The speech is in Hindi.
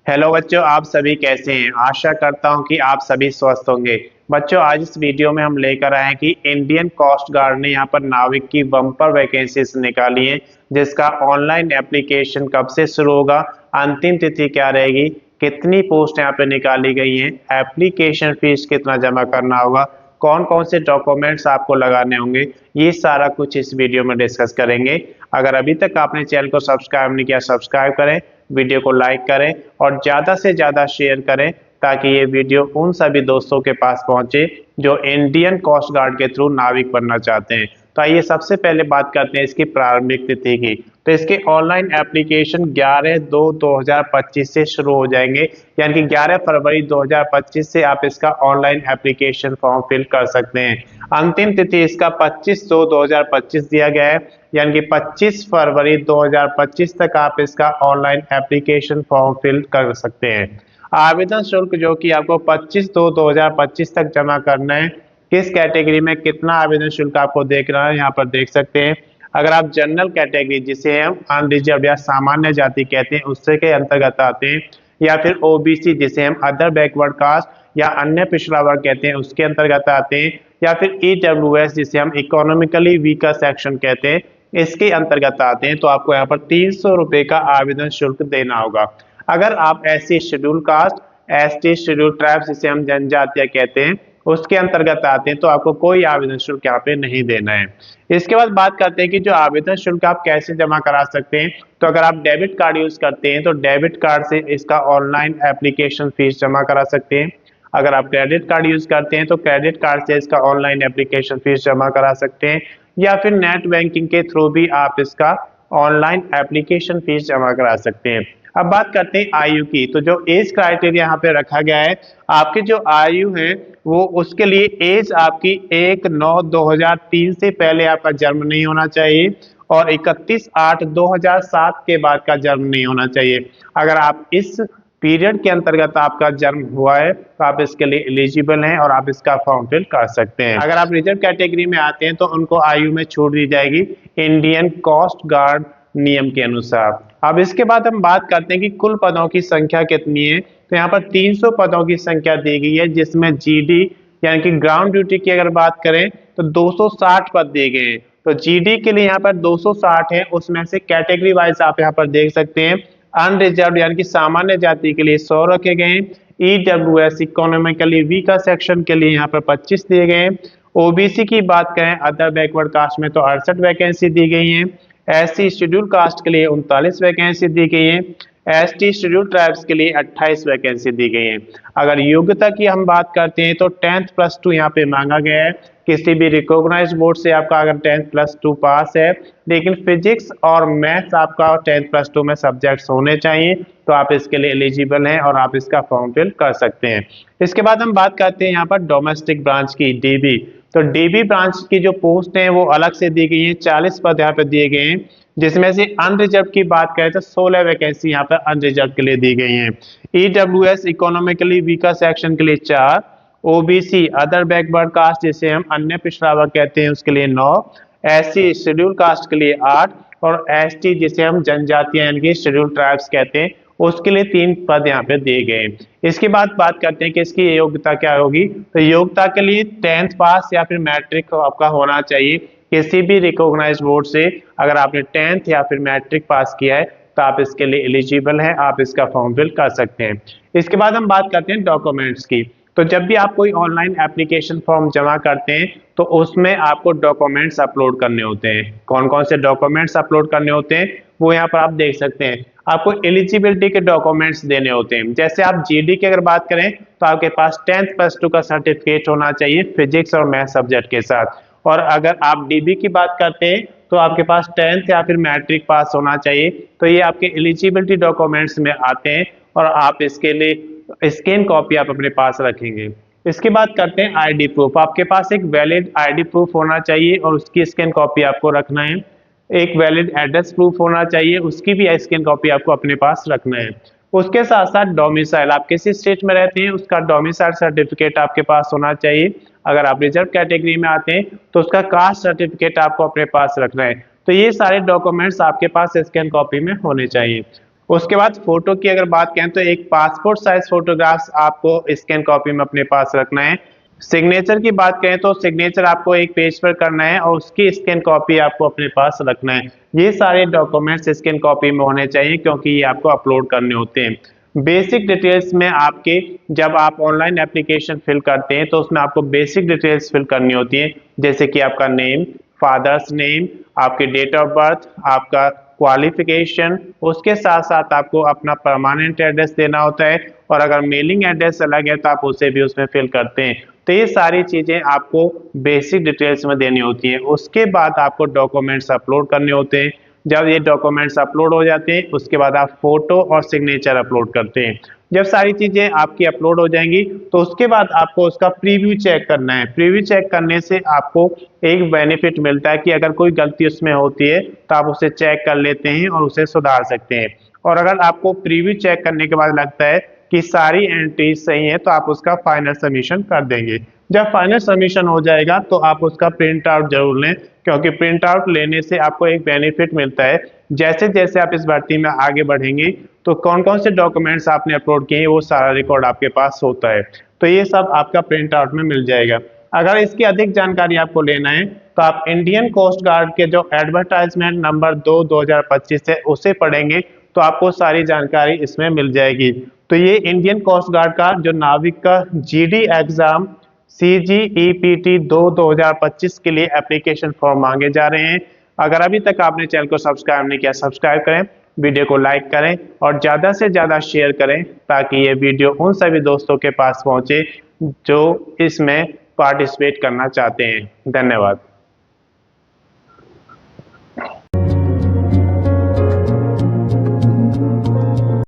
हेलो बच्चों, आप सभी कैसे हैं। आशा करता हूं कि आप सभी स्वस्थ होंगे। बच्चों, आज इस वीडियो में हम लेकर आए हैं कि इंडियन कोस्ट गार्ड ने यहां पर नाविक की बम्पर वैकेंसीज निकाली है, जिसका ऑनलाइन एप्लीकेशन कब से शुरू होगा, अंतिम तिथि क्या रहेगी, कितनी पोस्ट यहां पर निकाली गई हैं, एप्लीकेशन फीस कितना जमा करना होगा, कौन कौन से डॉक्यूमेंट्स आपको लगाने होंगे, ये सारा कुछ इस वीडियो में डिस्कस करेंगे। अगर अभी तक आपने चैनल को सब्सक्राइब नहीं किया, सब्सक्राइब करें, वीडियो को लाइक करें और ज़्यादा से ज़्यादा शेयर करें ताकि ये वीडियो उन सभी दोस्तों के पास पहुंचे जो इंडियन कोस्ट गार्ड के थ्रू नाविक बनना चाहते हैं। तो आइए सबसे पहले बात करते हैं इसकी प्रारंभिक तिथि की। तो इसके ऑनलाइन एप्लीकेशन 11/2/2025 से शुरू हो जाएंगे, यानी कि 11 फरवरी 2025 से आप इसका ऑनलाइन एप्लीकेशन फॉर्म फिल कर सकते हैं। अंतिम तिथि इसका 25/2/2025 दिया गया है, यानी कि 25 फरवरी 2025 तक आप इसका ऑनलाइन एप्लीकेशन फॉर्म फिल कर सकते हैं। आवेदन शुल्क जो कि आपको 25/2/2025 तक जमा करना है। किस कैटेगरी में कितना आवेदन शुल्क आपको देखना है, यहाँ पर देख सकते हैं। अगर आप जनरल कैटेगरी, जिसे हम अनरिजर्व या सामान्य जाति कहते हैं, उससे के अंतर्गत आते हैं, या फिर ओबीसी जिसे हम अदर बैकवर्ड कास्ट या अन्य पिछड़ा वर्ग कहते हैं, उसके अंतर्गत आते हैं, या फिर ईडब्ल्यूएस जिसे हम इकोनॉमिकली वीकर सेक्शन कहते हैं, इसके अंतर्गत आते हैं, तो आपको यहाँ पर 300 रुपए का आवेदन शुल्क देना होगा। अगर आप SC schedule caste, ST schedule tribes जिसे हम जनजातीय कहते हैं, उसके अंतर्गत आते हैं, तो आपको कोई आवेदन शुल्क यहाँ पे नहीं देना है। इसके बाद बात करते हैं कि जो आवेदन शुल्क आप कैसे जमा करा सकते हैं। तो अगर आप डेबिट कार्ड यूज करते हैं तो डेबिट कार्ड से इसका ऑनलाइन एप्लीकेशन फीस जमा करा सकते हैं। अगर आप क्रेडिट कार्ड यूज करते हैं तो क्रेडिट कार्ड से इसका ऑनलाइन एप्लीकेशन फीस जमा करा सकते हैं, या फिर नेट बैंकिंग के थ्रू भी आप इसका ऑनलाइन एप्लीकेशन फीस जमा करा सकते हैं। अब बात करते हैं आयु की। तो जो एज क्राइटेरिया यहाँ पे रखा गया है, आपकी जो आयु है वो उसके लिए एज आपकी 1/9/2003 से पहले आपका जन्म नहीं होना चाहिए और 31/8/2007 के बाद का जन्म नहीं होना चाहिए। अगर आप इस पीरियड के अंतर्गत आपका जन्म हुआ है तो आप इसके लिए एलिजिबल हैं और आप इसका फॉर्म फिल कर सकते हैं। अगर आप रिजर्व कैटेगरी में आते हैं तो उनको आयु में छूट दी जाएगी इंडियन कोस्ट गार्ड नियम के अनुसार। अब इसके बाद हम बात करते हैं कि कुल पदों की संख्या कितनी है। तो यहाँ पर 300 पदों की संख्या दी गई है, जिसमें जीडी यानी कि ग्राउंड ड्यूटी की अगर बात करें तो 260 पद दिए गए हैं। तो जीडी के लिए यहाँ पर 260 है, उसमें से कैटेगरी वाइज आप यहाँ पर देख सकते हैं। अनरिजर्व यानी कि सामान्य जाति के लिए 100 रखे गए हैं। ईडब्ल्यूएस इकोनॉमिकली वीकर सेक्शन के लिए यहाँ पर 25 दिए गए हैं। ओबीसी की बात करें अदर बैकवर्ड कास्ट में तो 68 वैकेंसी दी गई है। एससी शेड्यूल कास्ट के लिए 39 वैकेंसी दी गई है। एसटी शेड्यूल ट्राइब्स के लिए 28 वैकेंसी दी गई है। अगर योग्यता की हम बात करते हैं तो 10th प्लस 2 यहाँ पे मांगा गया है। किसी भी रिकॉग्नाइज्ड बोर्ड से आपका अगर 10th प्लस 2 पास है, लेकिन फिजिक्स और मैथ्स आपका 10th प्लस 2 में सब्जेक्ट्स होने चाहिए, तो आप इसके लिए एलिजिबल हैं और आप इसका फॉर्म फिल कर सकते हैं। इसके बाद हम बात करते हैं यहाँ पर डोमेस्टिक ब्रांच की, डीबी। तो डीबी ब्रांच की जो पोस्ट है वो अलग से दी गई है, 40 पद यहाँ पे दिए गए हैं, जिसमें से अनरिजर्व की बात करें तो 16 वैकेंसी यहाँ पर अनरिजर्व के लिए दी गई हैं। ईडब्ल्यूएस इकोनॉमिकली वीकर सेक्शन के लिए 4, ओबीसी अदर बैकवर्ड कास्ट जिसे हम अन्य पिछड़ा वर्ग कहते हैं उसके लिए 9, एससी शेड्यूल कास्ट के लिए 8 और एसटी जिसे हम जनजातीय यानी कि शेड्यूल ट्राइब्स कहते हैं उसके लिए 3 पद यहाँ पे दिए गए हैं। इसके बाद बात करते हैं कि इसकी योग्यता क्या होगी। तो योग्यता के लिए 10th पास या फिर मैट्रिक आपका होना चाहिए किसी भी रिकॉग्नाइज्ड बोर्ड से। अगर आपने 10th या फिर मैट्रिक पास किया है तो आप इसके लिए एलिजिबल हैं, आप इसका फॉर्म फिल कर सकते हैं। इसके बाद हम बात करते हैं डॉक्यूमेंट्स की। तो जब भी आप कोई ऑनलाइन एप्लीकेशन फॉर्म जमा करते हैं तो उसमें आपको डॉक्यूमेंट्स अपलोड करने होते हैं। कौन कौन से डॉक्यूमेंट्स अपलोड करने होते हैं वो यहाँ पर आप देख सकते हैं। आपको एलिजिबिलिटी के डॉक्यूमेंट्स देने होते हैं। जैसे आप जीडी की अगर बात करें तो आपके पास 10th प्लस 2 का सर्टिफिकेट होना चाहिए फिजिक्स और मैथ सब्जेक्ट के साथ। और अगर आप डीबी की बात करते हैं तो आपके पास 10th या फिर मैट्रिक पास होना चाहिए। तो ये आपके एलिजिबिलिटी डॉक्यूमेंट्स में आते हैं और आप इसके लिए स्कैन कॉपी आप अपने पास रखेंगे। इसके बाद करते हैं आईडी प्रूफ। आपके पास एक वैलिड आईडी प्रूफ होना चाहिए और उसकी स्कैन कॉपी आपको रखना है। एक वैलिड एड्रेस प्रूफ होना चाहिए, उसकी भी स्कैन कॉपी आपको अपने पास रखना है। उसके साथ साथ डोमिसाइल, आप किस स्टेट में रहते हैं उसका डोमिसाइल सर्टिफिकेट आपके पास होना चाहिए। अगर आप रिजर्व कैटेगरी में आते हैं तो उसका कास्ट सर्टिफिकेट आपको अपने पास रखना है। तो ये सारे डॉक्यूमेंट्स आपके पास स्कैन कॉपी में होने चाहिए। उसके बाद फोटो की अगर बात करें तो एक पासपोर्ट साइज फोटोग्राफ्स आपको स्कैन कॉपी में अपने पास रखना है। सिग्नेचर की बात करें तो सिग्नेचर आपको एक पेज पर करना है और उसकी स्कैन कॉपी आपको अपने पास रखना है। ये सारे डॉक्यूमेंट्स स्कैन कॉपी में होने चाहिए क्योंकि ये आपको अपलोड करने होते हैं। बेसिक डिटेल्स में आपके जब आप ऑनलाइन एप्लीकेशन फिल करते हैं तो उसमें आपको बेसिक डिटेल्स फिल करनी होती है, जैसे कि आपका नेम, फादर्स नेम, आपके डेट ऑफ बर्थ, आपका क्वालिफिकेशन, उसके साथ साथ आपको अपना परमानेंट एड्रेस देना होता है और अगर मेलिंग एड्रेस अलग है तो आप उसे भी उसमें फिल करते हैं। तो ये सारी चीज़ें आपको बेसिक डिटेल्स में देनी होती हैं। उसके बाद आपको डॉक्यूमेंट्स अपलोड करने होते हैं। जब ये डॉक्यूमेंट्स अपलोड हो जाते हैं उसके बाद आप फोटो और सिग्नेचर अपलोड करते हैं। जब सारी चीज़ें आपकी अपलोड हो जाएंगी तो उसके बाद आपको उसका प्रीव्यू चेक करना है। प्रीव्यू चेक करने से आपको एक बेनिफिट मिलता है कि अगर कोई गलती उसमें होती है तो आप उसे चेक कर लेते हैं और उसे सुधार सकते हैं। और अगर आपको प्रीव्यू चेक करने के बाद लगता है कि सारी एंट्रीज सही है तो आप उसका फाइनल सबमिशन कर देंगे। जब फाइनल सबमिशन हो जाएगा तो आप उसका प्रिंट आउट जरूर लें, क्योंकि प्रिंट आउट लेने से आपको एक बेनिफिट मिलता है। जैसे जैसे आप इस भर्ती में आगे बढ़ेंगे तो कौन कौन से डॉक्यूमेंट्स आपने अपलोड किए हैं वो सारा रिकॉर्ड आपके पास होता है, तो ये सब आपका प्रिंट आउट में मिल जाएगा। अगर इसकी अधिक जानकारी आपको लेना है तो आप इंडियन कोस्ट गार्ड के जो एडवर्टाइजमेंट नंबर 2/2025 है उसे पढ़ेंगे तो आपको सारी जानकारी इसमें मिल जाएगी। तो ये इंडियन कोस्ट गार्ड का जो नाविक का जीडी एग्जाम CGEPT 2025 के लिए एप्लीकेशन फॉर्म मांगे जा रहे हैं। अगर अभी तक आपने चैनल को सब्सक्राइब नहीं किया, सब्सक्राइब करें, वीडियो को लाइक करें और ज़्यादा से ज़्यादा शेयर करें ताकि ये वीडियो उन सभी दोस्तों के पास पहुंचे जो इसमें पार्टिसिपेट करना चाहते हैं। धन्यवाद।